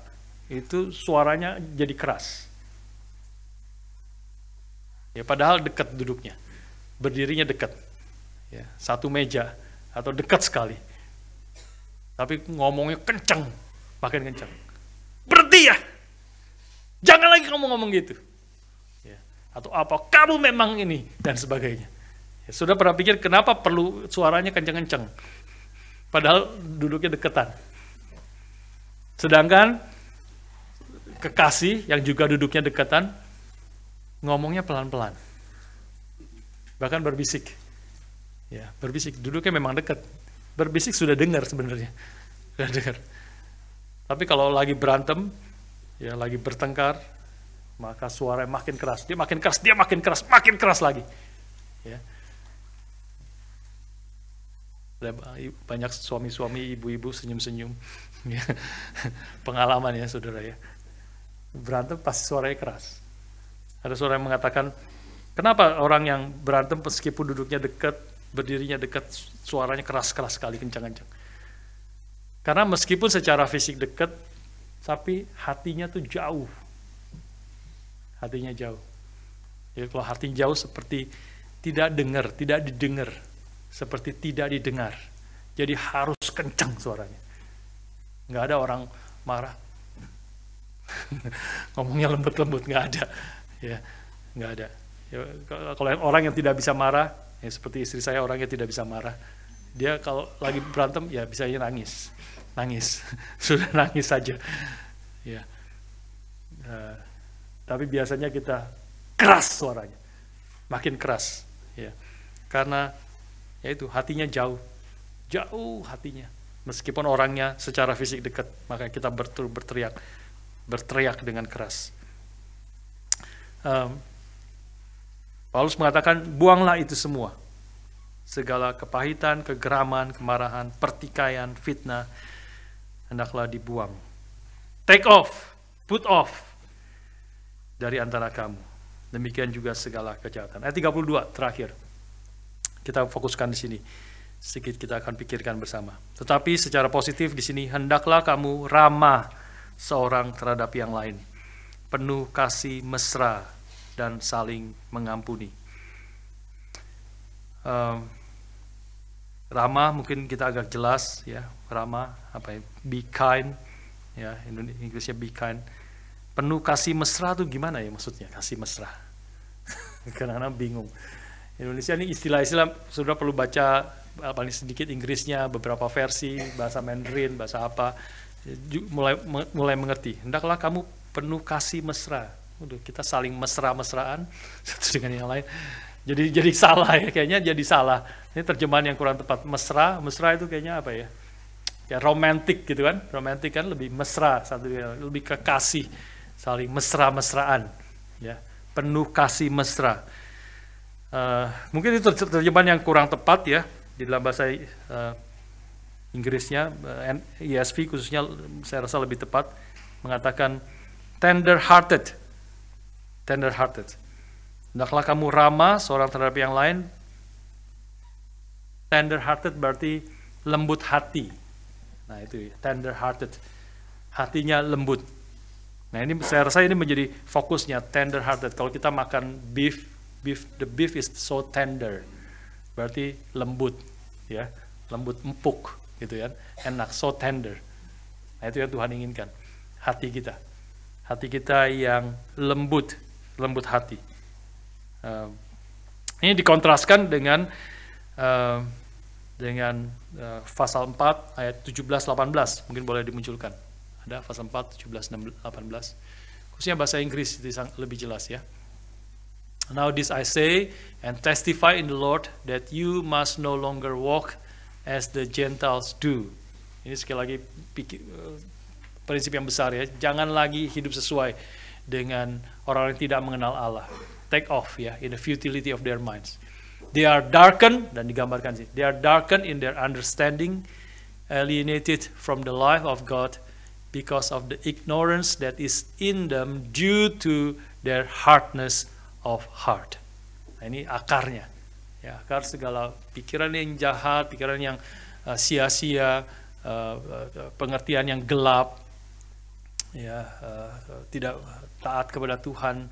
itu suaranya jadi keras. Ya, padahal dekat duduknya, berdirinya dekat, ya, satu meja atau dekat sekali, tapi ngomongnya kencang, makin kencang. Berhenti ya, jangan lagi kamu ngomong gitu, ya. Atau apa, kamu memang ini dan sebagainya. Ya, sudah pernah pikir kenapa perlu suaranya kencang-kencang, padahal duduknya dekatan. Sedangkan kekasih yang juga duduknya dekatan, ngomongnya pelan-pelan, bahkan berbisik. Ya, berbisik, duduknya memang dekat. Berbisik sudah dengar sebenarnya, sudah dengar. Tapi kalau lagi berantem, ya lagi bertengkar, maka suaranya makin keras, dia makin keras, dia makin keras, makin keras lagi. Ya. Banyak suami-suami, ibu-ibu senyum-senyum. Pengalaman ya saudara ya. Berantem pasti suaranya keras. Ada suara yang mengatakan, kenapa orang yang berantem meskipun duduknya dekat, berdirinya dekat, suaranya keras-keras sekali, kencang-kencang. Karena meskipun secara fisik dekat, tapi hatinya tuh jauh. Hatinya jauh. Jadi kalau hati jauh seperti tidak dengar, tidak didengar. Seperti tidak didengar. Jadi harus kencang suaranya. Nggak ada orang marah. Ngomongnya lembut-lembut, nggak ada. Ya, nggak ada. Ya, kalau orang yang tidak bisa marah, ya seperti istri saya orangnya tidak bisa marah. Dia kalau lagi berantem, ya bisanya nangis. Nangis. Sudah nangis saja. Ya. Tapi biasanya kita keras suaranya. Makin keras. Ya. Karena ya itu hatinya jauh. Jauh hatinya. Meskipun orangnya secara fisik dekat, maka kita berteriak dengan keras. Paulus mengatakan, buanglah itu semua. Segala kepahitan, kegeraman, kemarahan, pertikaian, fitnah, hendaklah dibuang. Take off, put off dari antara kamu. Demikian juga segala kejahatan. Ayat 32 terakhir. Kita fokuskan di sini. Sedikit kita akan pikirkan bersama. Tetapi secara positif di sini, hendaklah kamu ramah seorang terhadap yang lain, penuh kasih mesra dan saling mengampuni. Ramah mungkin kita agak jelas ya, ramah apa ya? Be kind ya, Inggrisnya be kind. Penuh kasih mesra itu gimana ya maksudnya kasih mesra? Kadang-kadang bingung. Indonesia ini istilah-istilah sudah perlu baca paling sedikit Inggrisnya, beberapa versi, bahasa Mandarin, bahasa apa, mulai mengerti. Hendaklah kamu penuh kasih mesra. Kita saling mesra-mesraan satu dengan yang lain. Jadi salah ya, kayaknya jadi salah. Ini terjemahan yang kurang tepat. Mesra itu kayaknya apa ya? Ya romantik gitu kan? Romantik kan lebih mesra, lebih ke kasih, saling mesra-mesraan. Ya, penuh kasih mesra. Mungkin itu terjemahan yang kurang tepat ya di dalam bahasa Inggrisnya, ESV khususnya saya rasa lebih tepat mengatakan tender-hearted. Hendaklah kamu ramah seorang terhadap yang lain. Tender-hearted berarti lembut hati. Nah itu tender-hearted, hatinya lembut. Nah ini saya rasa ini menjadi fokusnya tender-hearted. Kalau kita makan beef, the beef is so tender, berarti lembut, ya, lembut empuk, gitu ya, enak, so tender. Nah itu yang Tuhan inginkan, hati kita yang lembut hati. Ini dikontraskan dengan pasal 4 ayat 17-18, mungkin boleh dimunculkan. Ada pasal 4, 17-18, khususnya bahasa Inggris itu lebih jelas ya. Now this I say and testify in the Lord that you must no longer walk as the Gentiles do. Ini sekali lagi prinsip yang besar ya. Jangan lagi hidup sesuai dengan orang yang tidak mengenal Allah. Take off ya, in the futility of their minds. They are darkened, dan digambarkan sih. They are darkened in their understanding, alienated from the life of God because of the ignorance that is in them due to their hardness of heart. Nah, ini akarnya. Ya, akar segala pikiran yang jahat, pikiran yang sia-sia, pengertian yang gelap, ya, tidak taat kepada Tuhan.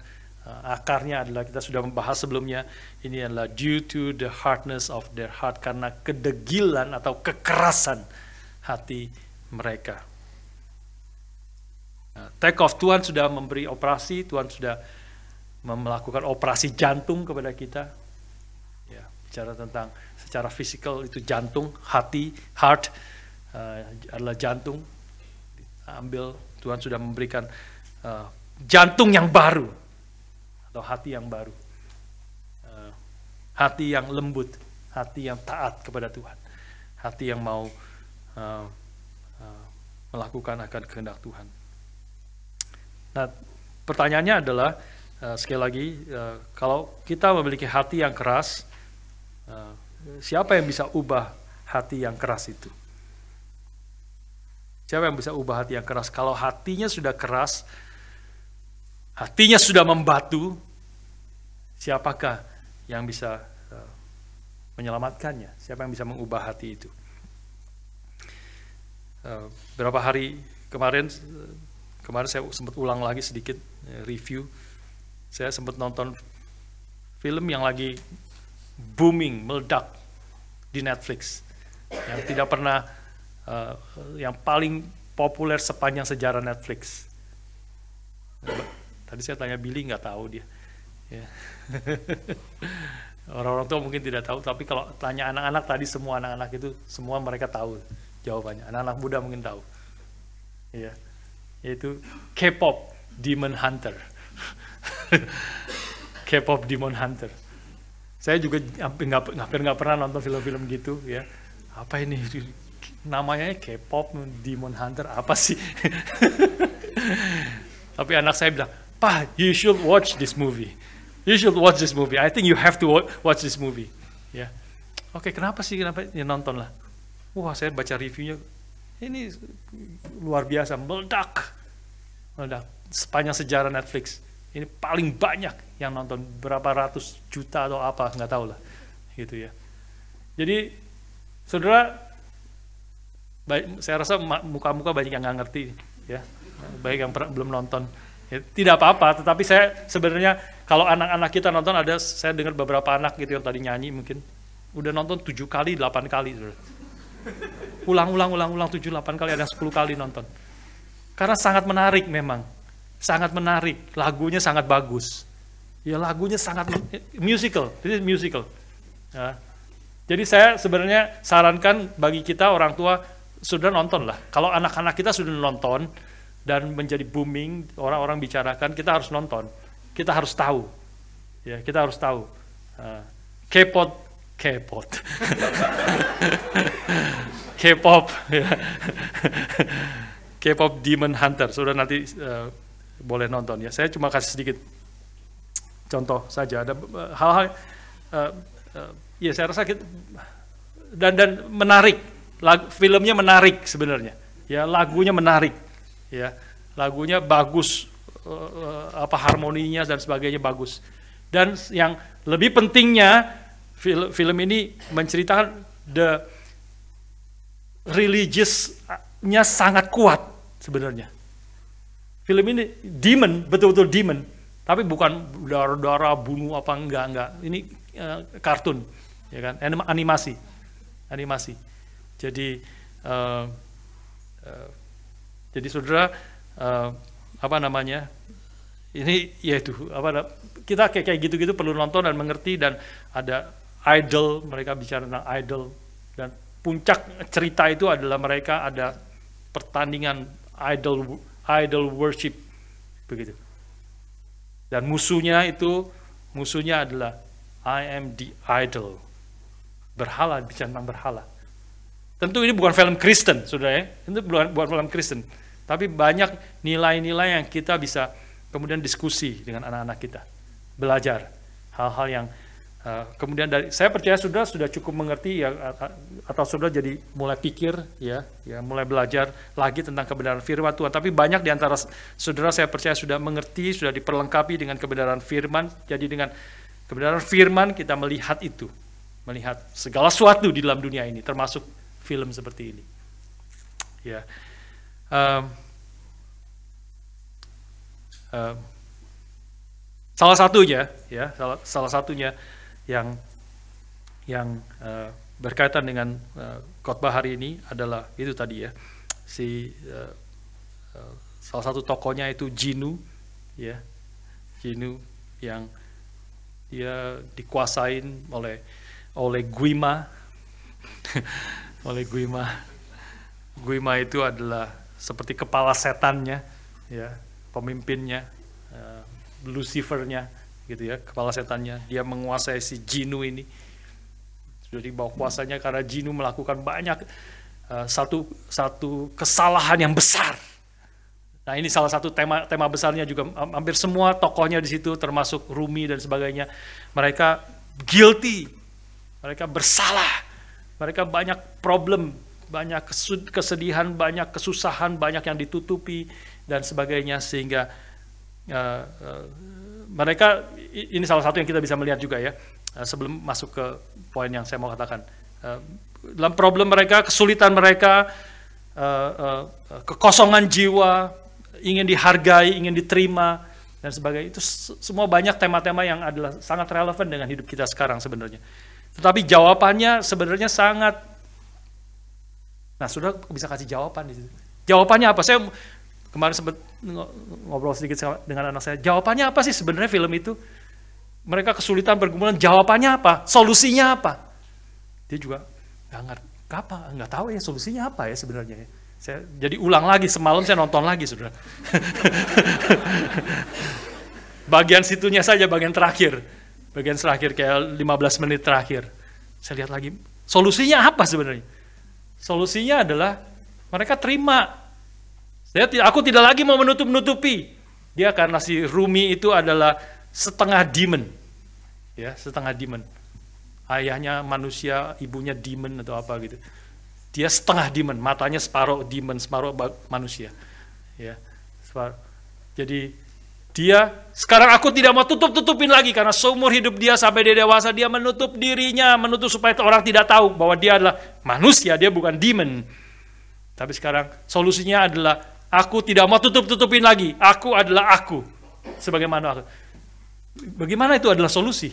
Akarnya adalah, kita sudah membahas sebelumnya, ini adalah due to the hardness of their heart, karena kedegilan atau kekerasan hati mereka. Take off, Tuhan sudah memberi operasi, Tuhan sudah melakukan operasi jantung kepada kita. Ya, bicara tentang secara fisikal itu jantung, hati, heart adalah jantung. Ambil, Tuhan sudah memberikan jantung yang baru atau hati yang baru, hati yang lembut, hati yang taat kepada Tuhan, hati yang mau melakukan akan kehendak Tuhan. Nah, pertanyaannya adalah, sekali lagi, kalau kita memiliki hati yang keras, siapa yang bisa ubah hati yang keras itu? Siapa yang bisa ubah hati yang keras? Kalau hatinya sudah keras, hatinya sudah membatu, siapakah yang bisa menyelamatkannya? Siapa yang bisa mengubah hati itu? Beberapa hari kemarin saya sempat ulang lagi sedikit review. Saya sempat nonton film yang lagi booming, meledak di Netflix, yang tidak pernah, yang paling populer sepanjang sejarah Netflix. Tadi saya tanya Billy, nggak tahu dia. Ya. Orang-orang tua mungkin tidak tahu, tapi kalau tanya anak-anak tadi, semua anak-anak itu, semua mereka tahu jawabannya. Anak-anak muda mungkin tahu. Ya. Yaitu K-pop Demon Hunter. K-pop Demon Hunter. Saya juga hampir nggak pernah nonton film-film gitu, ya. Apa ini? Namanya K-pop Demon Hunter, apa sih? Tapi anak saya bilang, "Pa, you should watch this movie. You should watch this movie. I think you have to watch this movie." Ya. Oke, kenapa sih? Kenapa? Ya, nonton lah. Wah, saya baca reviewnya, ini luar biasa, meledak. Sepanjang sejarah Netflix. Ini paling banyak yang nonton, berapa ratus juta atau apa, nggak tahu lah, gitu ya. Jadi, saudara, saya rasa muka-muka banyak yang nggak ngerti, ya, baik yang belum nonton. Ya, tidak apa-apa, tetapi saya sebenarnya kalau anak-anak kita nonton, saya dengar beberapa anak gitu yang tadi nyanyi mungkin udah nonton 7 kali, 8 kali, saudara. Ulang 7, 8 kali, ada 10 kali nonton. Karena sangat menarik memang. Sangat menarik, lagunya sangat bagus. Ya, lagunya sangat musical, ini musical. Ya. Jadi saya sebenarnya sarankan bagi kita orang tua, sudah nonton lah. Kalau anak-anak kita sudah nonton dan menjadi booming, orang-orang bicarakan, kita harus nonton. Kita harus tahu. Ya, kita harus tahu. K-pop. K-pop. Ya. K-pop Demon Hunter. Sudah nanti boleh nonton ya. Saya cuma kasih sedikit contoh saja. Ada hal-hal ya, saya rasa dan menarik. Filmnya menarik sebenarnya. Ya, lagunya menarik. Ya, lagunya bagus, harmoninya dan sebagainya bagus. Dan yang lebih pentingnya, film ini menceritakan the religious-nya sangat kuat sebenarnya. Film ini demon, betul-betul demon, tapi bukan darah-darah bunuh apa, enggak. Ini kartun, ya kan, animasi. Jadi saudara, ini yaitu kita kayak gitu-gitu perlu nonton dan mengerti, dan ada idol, mereka bicara tentang idol, dan puncak cerita itu adalah mereka ada pertandingan idol worship begitu. Dan musuhnya adalah I am the idol. Berhala, bicara tentang berhala. Tentu ini bukan film Kristen, saudara ya. Itu bukan film Kristen. Tapi banyak nilai-nilai yang kita bisa kemudian diskusi dengan anak-anak kita. Belajar hal-hal yang kemudian saya percaya saudara sudah cukup mengerti ya, atau saudara jadi mulai pikir ya mulai belajar lagi tentang kebenaran firman Tuhan. Tapi banyak di antara saudara saya percaya sudah mengerti, sudah diperlengkapi dengan kebenaran firman. Jadi dengan kebenaran firman kita melihat segala sesuatu di dalam dunia ini, termasuk film seperti ini. Ya. Um, salah satunya, ya, salah satunya yang berkaitan dengan khotbah hari ini adalah itu tadi ya, salah satu tokohnya itu Jinu, ya, Jinu yang dia dikuasain oleh Guima, oleh Guima. Guima itu adalah seperti kepala setannya, ya, pemimpinnya, Lucifernya, gitu ya, kepala setannya. Dia menguasai si Jinu ini. Sudah dibawa kuasanya karena Jinu melakukan banyak satu kesalahan yang besar. Nah, ini salah satu tema besarnya juga. Hampir semua tokohnya di situ, termasuk Rumi dan sebagainya. Mereka guilty, mereka bersalah, mereka banyak problem, banyak kesedihan, banyak kesusahan, banyak yang ditutupi dan sebagainya, sehingga mereka, ini salah satu yang kita bisa melihat juga ya, sebelum masuk ke poin yang saya mau katakan. Dalam problem mereka, kesulitan mereka, kekosongan jiwa, ingin dihargai, ingin diterima, dan sebagainya. Itu semua banyak tema-tema yang adalah sangat relevan dengan hidup kita sekarang sebenarnya. Tetapi jawabannya sebenarnya sangat, nah sudah bisa kasih jawaban di situ. Jawabannya apa? Saya kemarin sempat ngobrol sedikit dengan anak saya. Jawabannya apa sih sebenarnya film itu? Mereka kesulitan bergumulan, jawabannya apa? Solusinya apa? Dia juga nggak tahu ya solusinya apa ya sebenarnya. Saya jadi ulang lagi, semalam saya nonton lagi, saudara. Bagian situnya saja, bagian terakhir kayak 15 menit terakhir. Saya lihat lagi, solusinya apa sebenarnya? Solusinya adalah mereka terima. Aku tidak lagi mau menutup-nutupi. Dia karena si Rumi itu adalah setengah demon. Ya, setengah demon. Ayahnya manusia, ibunya demon atau apa gitu. Dia setengah demon, matanya separuh demon, separuh manusia. Ya, jadi dia sekarang aku tidak mau tutupin lagi, karena seumur hidup dia sampai dia dewasa dia menutup dirinya, menutup supaya orang tidak tahu bahwa dia adalah manusia, dia bukan demon. Tapi sekarang solusinya adalah aku tidak mau tutupin lagi. Aku adalah aku, sebagaimana aku. Bagaimana itu adalah solusi?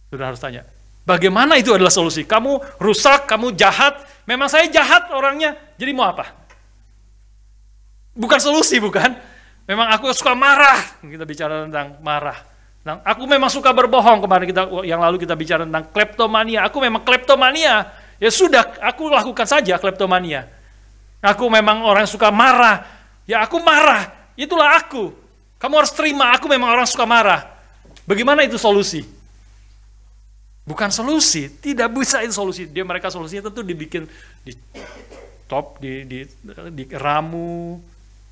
Sudah harus tanya. Bagaimana itu adalah solusi? Kamu rusak, kamu jahat. Memang saya jahat orangnya. Jadi mau apa? Bukan solusi, bukan? Memang aku suka marah. Kita bicara tentang marah. Nah, aku memang suka berbohong. Kemarin yang lalu kita bicara tentang kleptomania. Aku memang kleptomania. Ya sudah, aku lakukan saja kleptomania. Aku memang orang yang suka marah. Ya aku marah. Itulah aku. Kamu harus terima, aku memang orang suka marah. Bagaimana itu solusi? Bukan solusi, tidak bisa itu solusi. Mereka solusinya tentu dibikin di top, diramu,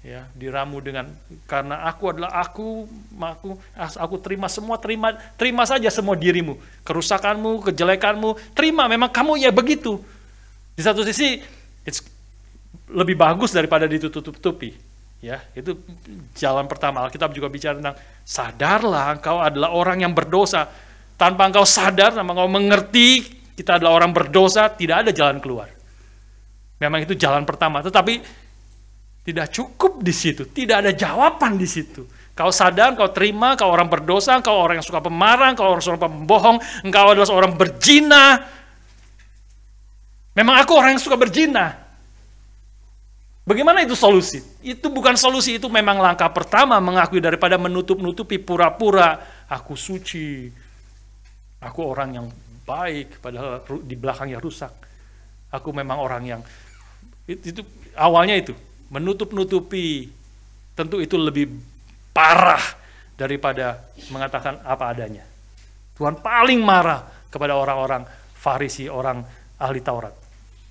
ya, diramu dengan karena aku adalah aku terima semua, terima saja semua dirimu, kerusakanmu, kejelekanmu, terima, memang kamu ya begitu. Di satu sisi lebih bagus daripada ditutup-tutupi. Ya, itu jalan pertama. Alkitab juga bicara tentang sadarlah engkau adalah orang yang berdosa. Tanpa engkau sadar, tanpa engkau mengerti kita adalah orang berdosa, tidak ada jalan keluar. Memang itu jalan pertama, tetapi tidak cukup di situ, tidak ada jawaban di situ. Kau sadar, kau terima, kau orang berdosa, kau orang yang suka pemarah, kau orang suka pembohong, engkau adalah seorang berzina. Memang aku orang yang suka berzina. Bagaimana itu solusi? Itu bukan solusi, itu memang langkah pertama, mengakui daripada menutup-nutupi pura-pura aku suci. Aku orang yang baik, padahal di belakangnya rusak. Aku memang orang yang itu awalnya itu menutup-nutupi. Tentu itu lebih parah daripada mengatakan apa adanya. Tuhan paling marah kepada orang-orang Farisi, orang ahli Taurat.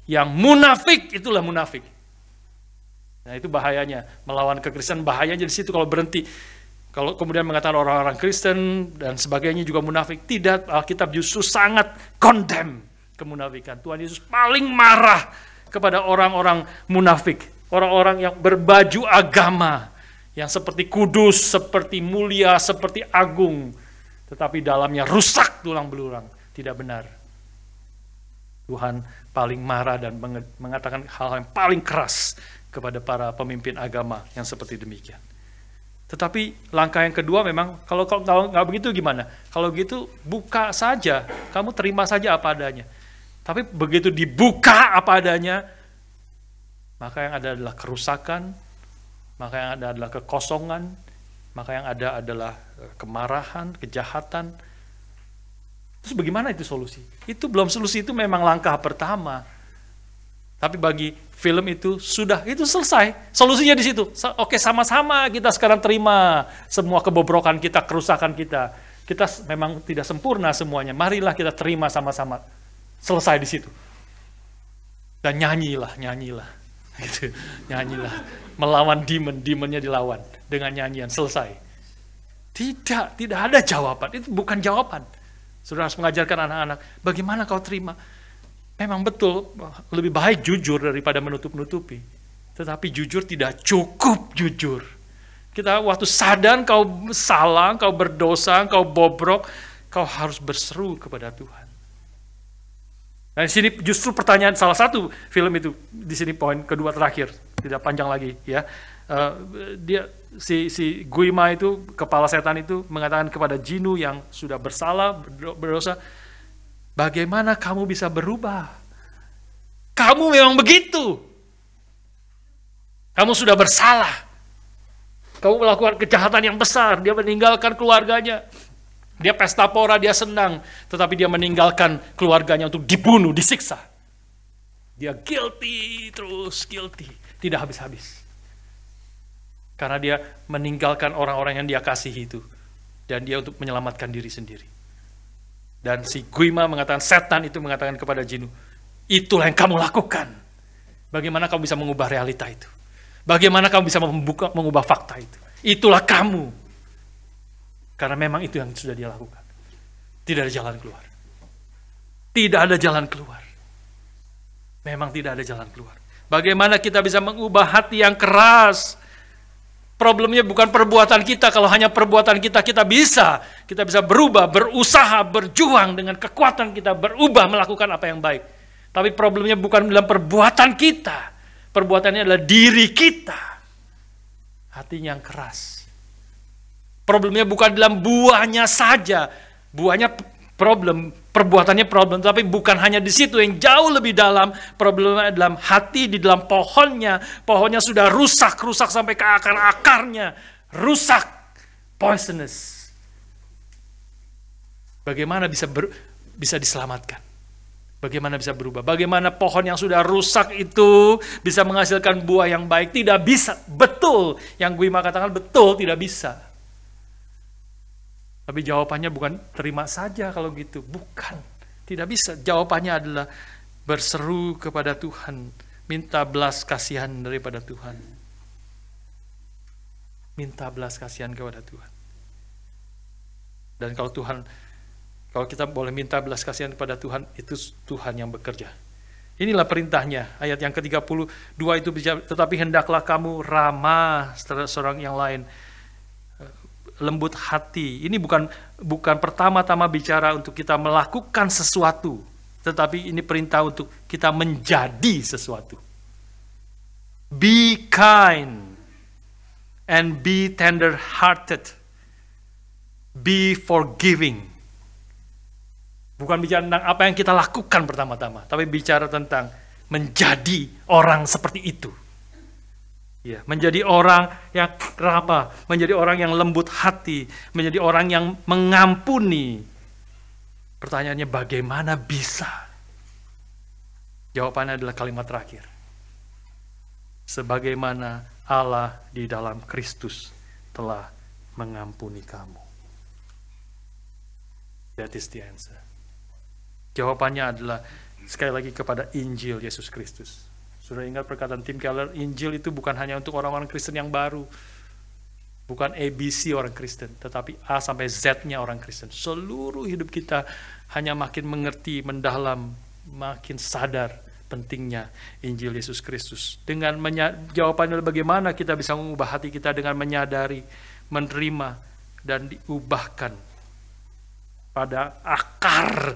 Yang munafik, itulah munafik. Nah, itu bahayanya melawan kekristenan, bahayanya di situ kalau berhenti. Kalau kemudian mengatakan orang-orang Kristen dan sebagainya juga munafik, tidak, Alkitab justru sangat condemn kemunafikan. Tuhan Yesus paling marah kepada orang-orang munafik, orang-orang yang berbaju agama, yang seperti kudus, seperti mulia, seperti agung, tetapi dalamnya rusak tulang belulang, tidak benar. Tuhan paling marah dan mengatakan hal yang paling keras kepada para pemimpin agama yang seperti demikian. Tetapi langkah yang kedua memang, kalau nggak begitu gimana? Kalau gitu buka saja, kamu terima saja apa adanya. Tapi begitu dibuka apa adanya, maka yang ada adalah kerusakan, maka yang ada adalah kekosongan, maka yang ada adalah kemarahan, kejahatan. Terus bagaimana itu solusi? Itu belum solusi, itu memang langkah pertama. Tapi bagi film itu itu selesai. Solusinya di situ. Oke, sama-sama kita sekarang terima semua kebobrokan kita, kerusakan kita. Kita memang tidak sempurna semuanya. Marilah kita terima sama-sama. Selesai di situ. Dan nyanyilah. Gitu. Nyanyilah. Melawan demonnya dilawan dengan nyanyian. Selesai. Tidak ada jawaban. Itu bukan jawaban. Saudara harus mengajarkan anak-anak, bagaimana kau terima? Memang betul, lebih baik jujur daripada menutup-nutupi. Tetapi jujur tidak cukup jujur. Kita waktu sadar kau salah, kau berdosa, kau bobrok, kau harus berseru kepada Tuhan. Nah, di sini justru pertanyaan salah satu film itu, di sini poin kedua terakhir, tidak panjang lagi ya. Si Guima itu, kepala setan itu mengatakan kepada Jinu yang sudah bersalah, berdosa, bagaimana kamu bisa berubah? Kamu memang begitu. Kamu sudah bersalah. Kamu melakukan kejahatan yang besar. Dia meninggalkan keluarganya. Dia pesta pora, dia senang. Tetapi dia meninggalkan keluarganya untuk dibunuh, disiksa. Dia guilty, terus guilty. Tidak habis-habis. Karena dia meninggalkan orang-orang yang dia kasihi itu. Dan dia untuk menyelamatkan diri sendiri. Dan si Guima mengatakan, setan itu mengatakan kepada Jinu, itulah yang kamu lakukan. Bagaimana kamu bisa mengubah realita itu? Bagaimana kamu bisa mengubah fakta itu? Itulah kamu. Karena memang itu yang sudah dia lakukan. Tidak ada jalan keluar. Tidak ada jalan keluar. Memang tidak ada jalan keluar. Bagaimana kita bisa mengubah hati yang keras? Problemnya bukan perbuatan kita. Kalau hanya perbuatan kita, kita bisa berubah, berusaha, berjuang dengan kekuatan kita, berubah melakukan apa yang baik. Tapi problemnya bukan dalam perbuatan kita. Perbuatannya adalah diri kita. Hatinya yang keras. Problemnya bukan dalam buahnya saja. Buahnya problem, perbuatannya problem, tapi bukan hanya di situ, yang jauh lebih dalam. Problemnya dalam hati, di dalam pohonnya. Pohonnya sudah rusak sampai ke akar-akarnya. Rusak, poisonous. Bagaimana bisa diselamatkan? Bagaimana bisa berubah? Bagaimana pohon yang sudah rusak itu bisa menghasilkan buah yang baik? Tidak bisa. Betul. Yang Guima katakan betul, tidak bisa. Tapi jawabannya bukan terima saja kalau gitu. Bukan. Tidak bisa. Jawabannya adalah berseru kepada Tuhan. Minta belas kasihan daripada Tuhan. Minta belas kasihan kepada Tuhan. Dan kalau kita boleh minta belas kasihan kepada Tuhan, itu Tuhan yang bekerja. Inilah perintahnya. Ayat yang ke-32 itu bicara, tetapi hendaklah kamu ramah seorang yang lain. Lembut hati. Ini bukan pertama-tama bicara untuk kita melakukan sesuatu, tetapi ini perintah untuk kita menjadi sesuatu. Be kind and be tender-hearted. Be forgiving. Bukan bicara tentang apa yang kita lakukan pertama-tama, tapi bicara tentang menjadi orang seperti itu. Ya, menjadi orang yang ramah, menjadi orang yang lembut hati, menjadi orang yang mengampuni. Pertanyaannya bagaimana bisa? Jawabannya adalah kalimat terakhir. Sebagaimana Allah di dalam Kristus telah mengampuni kamu. That is the answer. Jawabannya adalah sekali lagi kepada Injil Yesus Kristus. Sudah ingat perkataan Tim Keller, Injil itu bukan hanya untuk orang-orang Kristen yang baru. Bukan ABC orang Kristen, tetapi A sampai Z-nya orang Kristen. Seluruh hidup kita hanya makin mengerti, mendalam, makin sadar pentingnya Injil Yesus Kristus. Dengan jawabannya bagaimana kita bisa mengubah hati kita dengan menyadari, menerima, dan diubahkan pada akar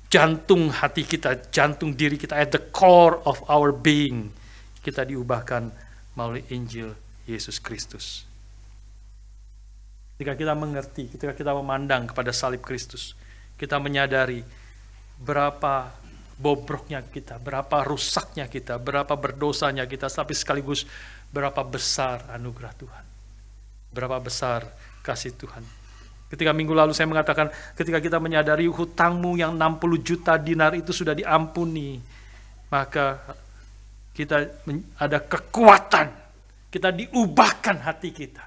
jantung hati kita, jantung diri kita, at the core of our being, kita diubahkan melalui Injil Yesus Kristus. Ketika kita mengerti, ketika kita memandang kepada salib Kristus, kita menyadari berapa bobroknya kita, berapa rusaknya kita, berapa berdosanya kita, tapi sekaligus berapa besar anugerah Tuhan, berapa besar kasih Tuhan. Ketika minggu lalu saya mengatakan, ketika kita menyadari hutangmu yang 60 juta dinar itu sudah diampuni, maka kita ada kekuatan, kita diubahkan hati kita,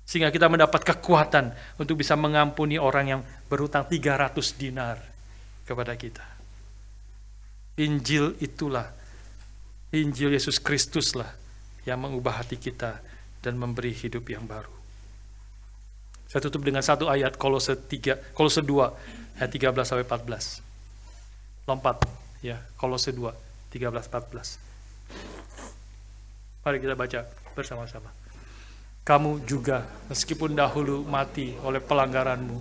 sehingga kita mendapat kekuatan untuk bisa mengampuni orang yang berhutang 300 dinar kepada kita. Injil itulah, Injil Yesus Kristuslah yang mengubah hati kita dan memberi hidup yang baru. Saya tutup dengan satu ayat, Kolose 2 ayat 13 sampai 14. Lompat ya, Kolose 2 13-14. Mari kita baca bersama-sama. Kamu juga meskipun dahulu mati oleh pelanggaranmu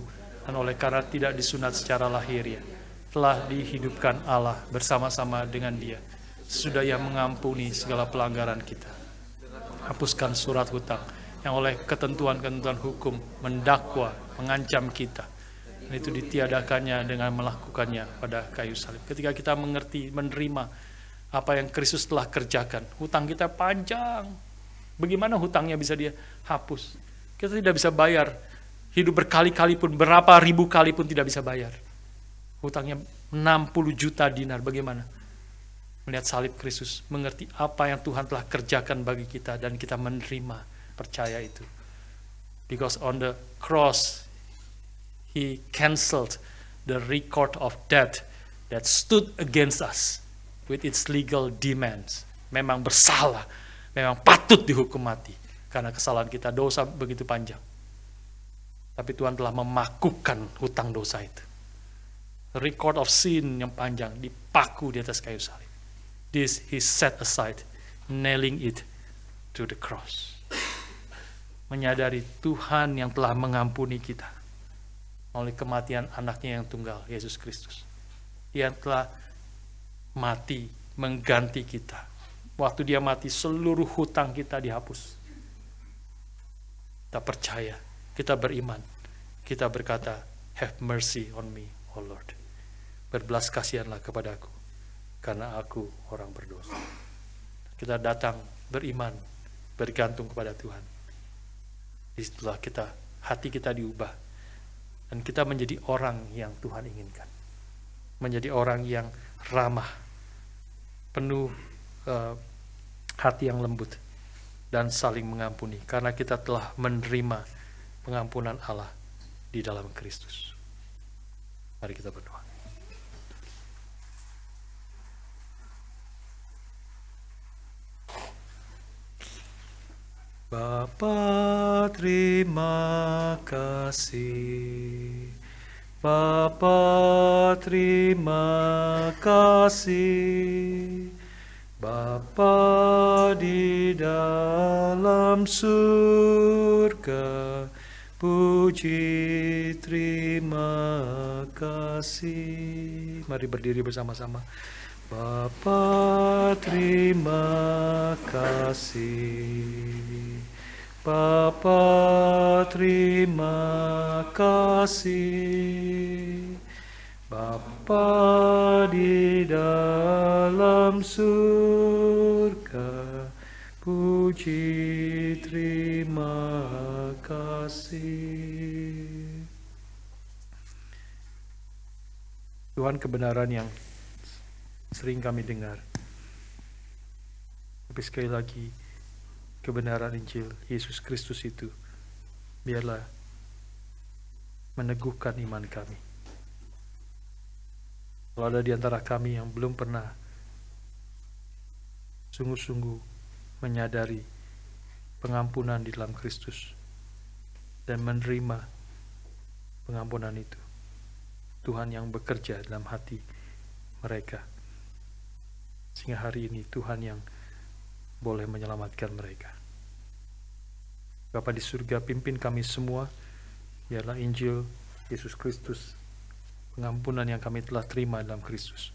dan oleh karena tidak disunat secara lahiriah, telah dihidupkan Allah bersama-sama dengan Dia sesudah Ia mengampuni segala pelanggaran kita. Hapuskan surat hutang yang oleh ketentuan-ketentuan hukum mendakwa, mengancam kita. Dan itu ditiadakannya dengan melakukannya pada kayu salib. Ketika kita mengerti, menerima apa yang Kristus telah kerjakan, hutang kita panjang. Bagaimana hutangnya bisa Dia hapus? Kita tidak bisa bayar. Hidup berkali-kali pun, berapa ribu kali pun tidak bisa bayar. Hutangnya 60 juta dinar. Bagaimana? Melihat salib Kristus, mengerti apa yang Tuhan telah kerjakan bagi kita, dan kita menerima, percaya itu. Because on the cross, He cancelled the record of debt that stood against us with its legal demands. Memang bersalah, memang patut dihukum mati karena kesalahan kita, dosa begitu panjang. Tapi Tuhan telah memakukan hutang dosa itu. The record of sin yang panjang dipaku di atas kayu salib. This He set aside, nailing it to the cross. Menyadari Tuhan yang telah mengampuni kita oleh kematian anaknya yang tunggal, Yesus Kristus. Dia telah mati mengganti kita. Waktu Dia mati, seluruh hutang kita dihapus. Kita percaya, kita beriman, kita berkata, have mercy on me, O Lord. Berbelas kasihanlah kepadaku, karena aku orang berdosa. Kita datang beriman, bergantung kepada Tuhan. Disitulah hati kita diubah, dan kita menjadi orang yang Tuhan inginkan. Menjadi orang yang ramah, penuh hati yang lembut, dan saling mengampuni, karena kita telah menerima pengampunan Allah di dalam Kristus. Mari kita berdoa. Bapa, terima kasih. Bapa, terima kasih. Bapa di dalam surga, puji terima kasih. Mari berdiri bersama-sama. Bapa, terima kasih. Bapa, terima kasih. Bapa di dalam surga, puji terima kasih. Tuhan, kebenaran yang sering kami dengar, tapi sekali lagi, kebenaran Injil Yesus Kristus itu biarlah meneguhkan iman kami. Kalau ada di antara kami yang belum pernah sungguh-sungguh menyadari pengampunan di dalam Kristus dan menerima pengampunan itu, Tuhan yang bekerja dalam hati mereka, sehingga hari ini Tuhan yang boleh menyelamatkan mereka. Bapa di surga, pimpin kami semua, biarlah Injil Yesus Kristus pengampunan yang kami telah terima dalam Kristus,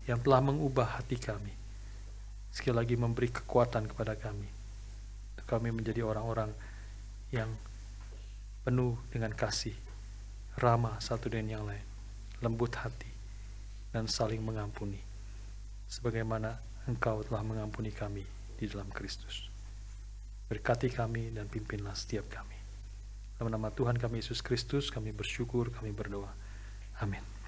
yang telah mengubah hati kami, sekali lagi memberi kekuatan kepada kami, untuk kami menjadi orang-orang yang penuh dengan kasih, ramah satu dengan yang lain, lembut hati, dan saling mengampuni, sebagaimana Engkau telah mengampuni kami di dalam Kristus. Berkati kami dan pimpinlah setiap kami. Dalam nama Tuhan kami Yesus Kristus, kami bersyukur, kami berdoa. Amin.